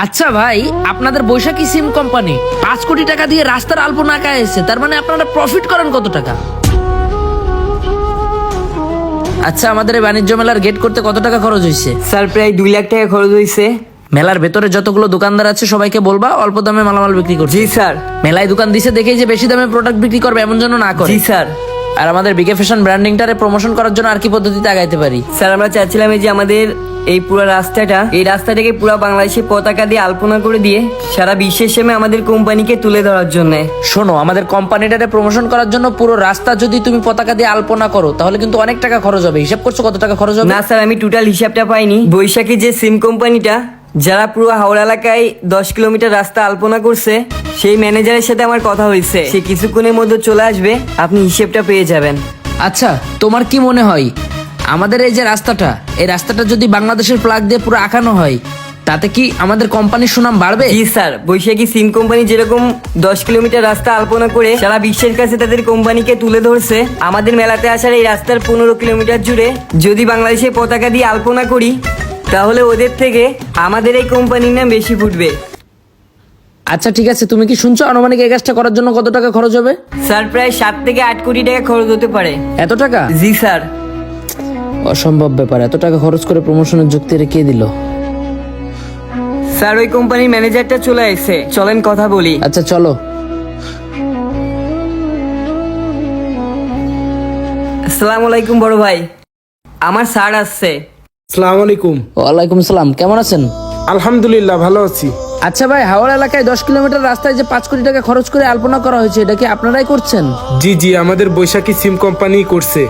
আচ্ছা ভাই, আপনাদের বৈশাখী সিম কোম্পানি 5 কোটি টাকা দিয়ে রাস্তার আলপনা আঁকায় এসেছে, তার মানে আপনারা প্রফিট করেন কত টাকা? আচ্ছা, আমাদের এই বাণিজ্য মেলার গেট করতে কত টাকা খরচ হয়েছে? স্যার প্রায় 2 লাখ টাকা খরচ হয়েছে। মেলার ভেতরে যতগুলো দোকানদার আছে সবাইকে বলবা অল্প দামে মালামাল বিক্রি করছে। জি স্যার। মেলায় দোকান দিছে দেখেই যে বেশি দামে প্রোডাক্ট বিক্রি করবে এমন জন্য না করে। জি স্যার। আর আমাদের বিকে ফ্যাশন ব্র্যান্ডিংটারে প্রমোশন করার জন্য আর কি পদ্ধতিতে আগাইতে পারি? স্যার আমরা চাচ্ছিলাম এই যে আমাদের এই পুরো রাস্তাটাকে পুরো বাংলাদেশের পতাকা দিয়ে আলপনা করে দিয়ে সারা বিশ্বের সামনে আমাদের কোম্পানিকে তুলে ধরার জন্য। শোনো, আমাদের কোম্পানিটারে প্রমোশন করার জন্য পুরো রাস্তা যদি তুমি পতাকা দিয়ে আলপনা করো তাহলে কিন্তু অনেক টাকা খরচ হবে। হিসাব করছো কত টাকা খরচ হবে? না স্যার, আমি টোটাল হিসাবটা পাইনি। বৈশাখী যে সিম কোম্পানিটা যারা পুরো হাওড়া এলাকায় 10 কিলোমিটার রাস্তা আলপনা করছে, সেই ম্যানেজারের সাথে আমার কথা হয়েছে, সে কিছুক্ষণের মধ্যে চলে আসবে, আপনি হিসেবটা পেয়ে যাবেন। আচ্ছা, তোমার কি মনে হয় আমাদের এই যে রাস্তাটা, এই রাস্তাটা যদি বাংলাদেশের ফ্ল্যাগ দিয়ে পুরো আঁকানো হয় তাতে কি আমাদের কোম্পানির সুনাম বাড়বে? জি স্যার, বৈশাখী সিম কোম্পানি যেরকম 10 কিলোমিটার রাস্তা আলপনা করে সারা বিশ্বের কাছে তাদের কোম্পানিকে তুলে ধরছে, আমাদের মেলাতে আসার এই রাস্তার 15 কিলোমিটার জুড়ে যদি বাংলাদেশের পতাকা দিয়ে আলপনা করি তাহলে ওদের থেকে আমাদের এই কোম্পানির নাম বেশি ফুটবে। আচ্ছা ঠিক আছে, তুমি কি শুনছো আনুমানিক এই কাজটা করার জন্য কত টাকা খরচ হবে? স্যার প্রায় 7 থেকে 8 কোটি টাকা খরচ হতে পারে। এত টাকা? জি স্যার। অসম্ভব ব্যাপার, এত টাকা খরচ করে প্রমোশনের যুক্তি রেখে দিল। স্যার ওই কোম্পানির ম্যানেজারটা চলে এসেছে, চলেন কথা বলি। আচ্ছা চলো। আসসালামু আলাইকুম বড় ভাই, আমার স্যার আসছে। আসসালামু আলাইকুম। ওয়ালাইকুম সালাম, কেমন আছেন? আলহামদুলিল্লাহ ভালো আছি। আচ্ছা ভাই, হাওড়া এলাকায় 10 কিলোমিটার রাস্তায় যে 5 কোটি টাকা খরচ করে আলপনা করা হয়েছে, এটা কি আপনারাই করছেন? জি জি, আমাদের বৈশাখী সিম কোম্পানি করছে।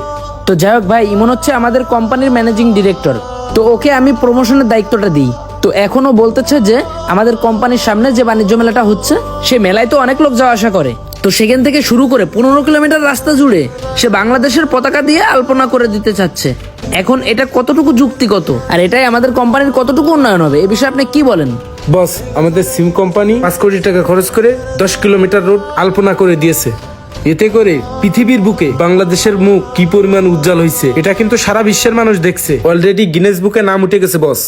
তো যাই হোক ভাই, ইমন হচ্ছে আমাদের কোম্পানির ম্যানেজিং ডিরেক্টর, তো ওকে আমি প্রমোশনের দায়িত্বটা দিই। তো এখনো বলতেছে যে আমাদের কোম্পানির সামনে যে বাণিজ্য মেলাটা হচ্ছে, সে মেলায় তো অনেক লোক যাওয়া আসা করে, তো সেখান থেকে শুরু করে 15 কিলোমিটার রাস্তা জুড়ে সে বাংলাদেশের পতাকা দিয়ে আলপনা করে দিতে চাচ্ছে। এখন এটা কতটুকু যুক্তিগত, আর এটাই আমাদের কোম্পানির কতটুকু উন্নয়ন হবে, এ বিষয়ে আপনি কি বলেন? বস, আমাদের সিম কোম্পানি 5 কোটি টাকা খরচ করে 10 কিলোমিটার রোড আলপনা করে দিয়েছে। এতে করে পৃথিবীর বুকে বাংলাদেশের মুখ কি পরিমাণ উজ্জ্বল হয়েছে এটা কিন্তু সারা বিশ্বের মানুষ দেখছে। অলরেডি গিনেস বুকে নাম উঠে গেছে বস।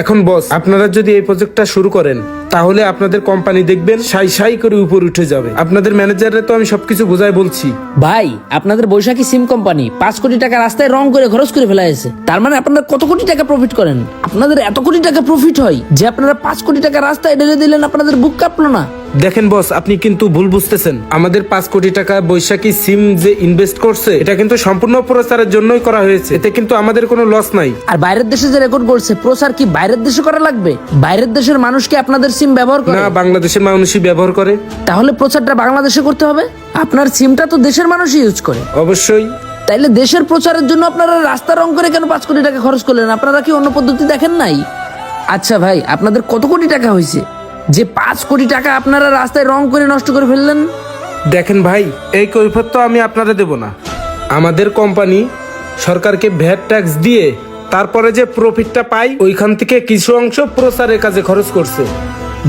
এখন বস, আপনারা যদি এই প্রজেক্টটা শুরু করেন তাহলে আপনাদের কোম্পানি দেখবেন সাই সাই করে উপর উঠে যাবে। আপনাদের ম্যানেজারে তো আমি সবকিছু বোঝাই বলছি। ভাই, আপনাদের বৈশাখী সিম কোম্পানি 5 কোটি টাকা রাস্তায় রং করে খরচ করে ফেলাইছে, তার মানে আপনারা কত কোটি টাকা প্রফিট করেন? আপনাদের এত কোটি টাকা প্রফিট হয় যে আপনারা 5 কোটি টাকা রাস্তায় ঢেলে দিলেন, আপনাদের বুক কাঁপলো না? দেখেন বস, আপনি কিন্তু ভুল বুঝতেছেন। আমাদের 5 কোটি টাকা বৈশাখী সিম যে ইনভেস্ট করছে এটা কিন্তু সম্পূর্ণ প্রচারের জন্যই করা হয়েছে, এতে কিন্তু আমাদের কোনো লস নাই। আর বাইরের দেশে যে রেকর্ড করছে, প্রচার কি বাইরের দেশে করা লাগবে? বাইরের দেশের মানুষ কি আপনাদের সিম ব্যবহার করে? না, বাংলাদেশের মানুষই ব্যবহার করে। তাহলে প্রচারটা বাংলাদেশে করতে হবে। আপনার সিমটা তো দেশের মানুষই ইউজ করে। অবশ্যই। তাইলে দেশের প্রচারের জন্য আপনারা রাস্তা রং করে কেন 5 কোটি টাকা খরচ করলেন? আপনারা কি অন্য পদ্ধতি দেখেন নাই? আচ্ছা ভাই, আপনাদের কত কোটি টাকা হয়েছে যে 5 কোটি টাকা আপনারা রাস্তায় রং করে নষ্ট করে ফেললেন? দেখেন ভাই, এই কৈফিয়ত তো আমি আপনারা দেব না। আমাদের কোম্পানি সরকারকে ভ্যাট ট্যাক্স দিয়ে তারপরে যে প্রফিটটা পাই ওইখান থেকে কিছু অংশ প্রচারের কাজে খরচ করছে।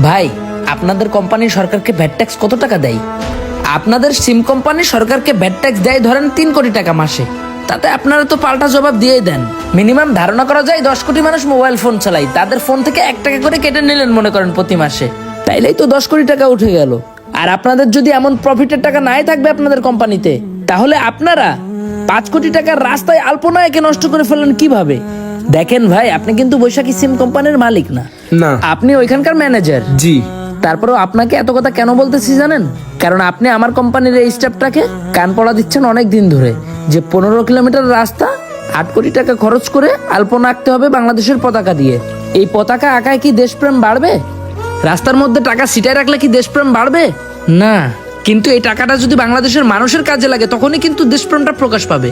ভাই, আপনাদের কোম্পানি সরকারকে ভ্যাট ট্যাক্স কত টাকা দেয়? আপনাদের সিম কোম্পানি সরকারকে ভ্যাট ট্যাক্স দেয় ধরেন 3 কোটি টাকা মাসে, তাতে আপনারা তো পাল্টা জবাব দিয়েই দেন। মিনিমাম ধারণা করা যায় 10 কোটি মানুষ মোবাইল ফোন চালায়, তাদের ফোন থেকে 1 টাকা করে কেটে নিলেন মনে করেন প্রতি মাসে, তাইলেই তো 10 কোটি টাকা উঠে গেল। আর আপনাদের যদি এমন প্রফিটের টাকা নাই থাকবে আপনাদের কোম্পানিতে, তাহলে আপনারা 5 কোটি টাকার রাস্তায় আলপনা একে নষ্ট করে ফেললেন কিভাবে? দেখেন ভাই, আপনি কিন্তু বৈশাখী সিম কোম্পানির মালিক না, না, আপনি ওইখানকার ম্যানেজার। জি। তারপরেও আপনাকে এত কথা কেন বলতেছি জানেন? কারণ আপনি আমার কোম্পানির এই স্টাফটাকে কান পড়া দিচ্ছেন অনেক দিন ধরে যে 15 কিলোমিটার রাস্তা 8 কোটি টাকা খরচ করে আলপনা আঁকতে হবে বাংলাদেশের পতাকা দিয়ে। এই পতাকা আঁকায় কি দেশপ্রেম বাড়বে? রাস্তার মধ্যে টাকা ছিটায় রাখলে কি দেশপ্রেম বাড়বে? না। কিন্তু এই টাকাটা যদি বাংলাদেশের মানুষের কাজে লাগে তখনই কিন্তু দেশপ্রেমটা প্রকাশ পাবে।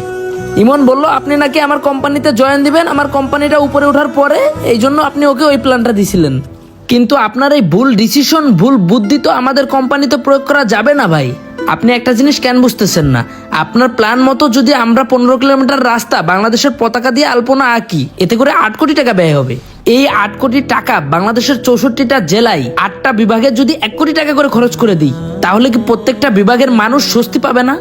ইমন বলল আপনি নাকি আমার কোম্পানিতে জয়েন দিবেন আমার কোম্পানিটা উপরে ওঠার পরে, এই জন্য আপনি ওকে ওই প্ল্যানটা দিছিলেন। কিন্তু আপনার এই ভুল ডিসিশন, ভুল বুদ্ধি তো আমাদের কোম্পানিতে প্রয়োগ করা যাবে না ভাই। আপনি একটা জিনিস কেন বুঝতেছেন না? আপনার প্ল্যান মতো যদি আমরা 15 কিলোমিটার রাস্তা বাংলাদেশের পতাকা দিয়ে আলপনা আঁকি, এতে করে 8 কোটি টাকা ব্যয় হবে। এই 8 কোটি টাকা বাংলাদেশের 64টা জেলায় 8টা বিভাগে যদি 1 কোটি টাকা করে খরচ করে দিই, তাহলে কি প্রত্যেকটা বিভাগের মানুষ স্বস্তি পাবে না?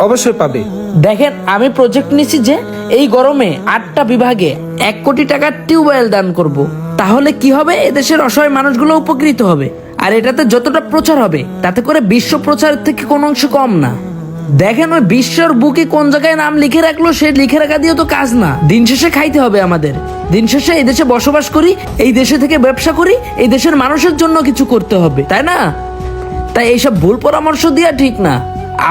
অবশ্যই পাবে। দেখেন, আমি প্রজেক্ট নিছি যে এই গরমে 8টা বিভাগে 1 কোটি টাকার টিউবওয়েল দান করব। তাহলে কি হবে, এদেশের অসহায় মানুষগুলো উপকৃত হবে। আর এটাতে যতটা প্রচার হবে তাতে করে বিশ্ব প্রচারের থেকে কোনো অংশ কম না। দেখেন ওই বিশ্বর বুকে কোন জায়গায় নাম লিখে রাখলো, সে লিখে রাখা দিয়েও তো কাজ না। দিন শেষে খাইতে হবে আমাদের। দিন শেষে এই দেশে বসবাস করি, এই দেশে থেকে ব্যবসা করি, এই দেশের মানুষের জন্য কিছু করতে হবে, তাই না? তাই এইসব ভুল পরামর্শ দেওয়া ঠিক না।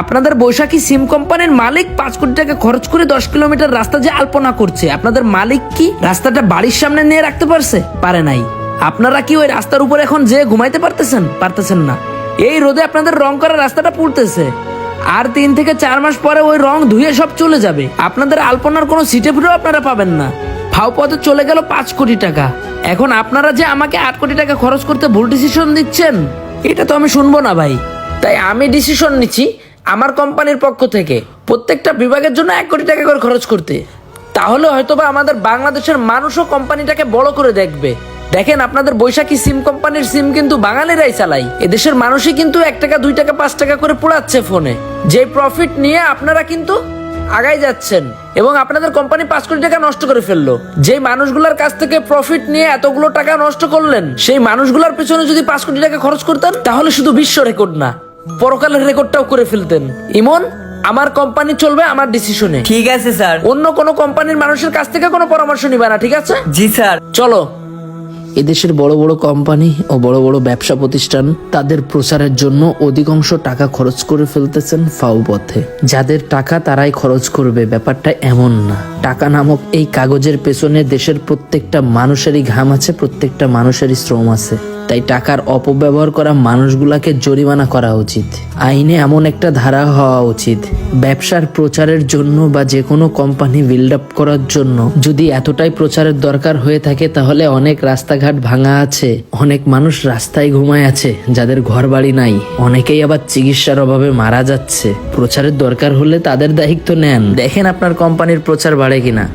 আপনাদের বৈশাখী সিম কোম্পানির মালিক 5 কোটি টাকা খরচ করে 10 কিলোমিটার রাস্তা যে আলপনা করছে, আপনাদের মালিক কি রাস্তাটা বাড়ির সামনে নিয়ে রাখতে পারছে? পারে নাই। আপনারা কি ওই রাস্তার উপর এখন যে ঘুমাইতে পারতেছেন? পারতেছেন না। এই রোদে আপনাদের রং করা রাস্তাটা পুড়তেছে। আর 3 থেকে 4 মাস পরে ওই রং ধুয়ে সব চলে যাবে। আপনাদের আলপনার কোনো সিটে ফিরেও আপনারা পাবেন না। ফাও পথে চলে গেল 5 কোটি টাকা। এখন আপনারা যে আমাকে 8 কোটি টাকা খরচ করতে ভুল ডিসিশন দিচ্ছেন, এটা তো আমি শুনবো না ভাই। তাই আমি ডিসিশন নিচ্ছি আমার কোম্পানির পক্ষ থেকে প্রত্যেকটা বিভাগের জন্য 1 কোটি টাকা করে খরচ করতে। তাহলে হয়তোবা আমাদের বাংলাদেশের মানুষও কোম্পানিটাকে বড় করে দেখবে। দেখেন, আপনাদের বৈশাখী সিম কোম্পানির সিম কিন্তু বাঙালিরাই চালাই। এদেশের মানুষই কিন্তু 1 টাকা 2 টাকা 5 টাকা করে পোড়াচ্ছে ফোনে। যে প্রফিট নিয়ে আপনারা কিন্তু আগাই যাচ্ছেন এবং আপনাদের কোম্পানি 5 কোটি টাকা নষ্ট করে ফেললো। যে মানুষগুলোর কাছ থেকে প্রফিট নিয়ে এতগুলো টাকা নষ্ট করলেন, সেই মানুষগুলোর পেছনে যদি 5 কোটি টাকা খরচ করতেন, তাহলে শুধু বিশ্ব রেকর্ড না, পরকালের রেকর্ডটাও করে ফেলতেন। ইমন, আমার কোম্পানি চলবে আমার ডিসিশনে। ঠিক আছে স্যার। অন্য কোনো কোম্পানির মানুষের কাছ থেকে কোনো পরামর্শ নিবে না, ঠিক আছে? জি স্যার। চলো। এদেশের বড় বড় কোম্পানি ও বড় বড় ব্যবসা প্রতিষ্ঠান তাদের প্রচারের জন্য অধিকাংশ টাকা খরচ করে ফেলতেছেন ফাও পথে। যাদের টাকা তারাই খরচ করবে, ব্যাপারটা এমন না। টাকা নামক এই কাগজের পেছনে দেশের প্রত্যেকটা মানুষেরই ঘাম আছে, প্রত্যেকটা মানুষেরই শ্রম আছে। তাই টাকার অপব্যবহার করা মানুষগুলাকে জরিমানা করা উচিত। আইনে এমন একটা ধারা হওয়া উচিত, ব্যবসার প্রচারের জন্য বা যে কোনো কোম্পানি বিল্ড আপ করার জন্য যদি এতটাই প্রচারের দরকার হয়ে থাকে, তাহলে অনেক রাস্তাঘাট ভাঙা আছে, অনেক মানুষ রাস্তায় ঘুমায় আছে, যাদের ঘর বাড়ি নাই, অনেকেই আবার চিকিৎসার অভাবে মারা যাচ্ছে। প্রচারের দরকার হলে তাদের দায়িত্ব নেন। দেখেন আপনার কোম্পানির প্রচার বাড়ে কিনা।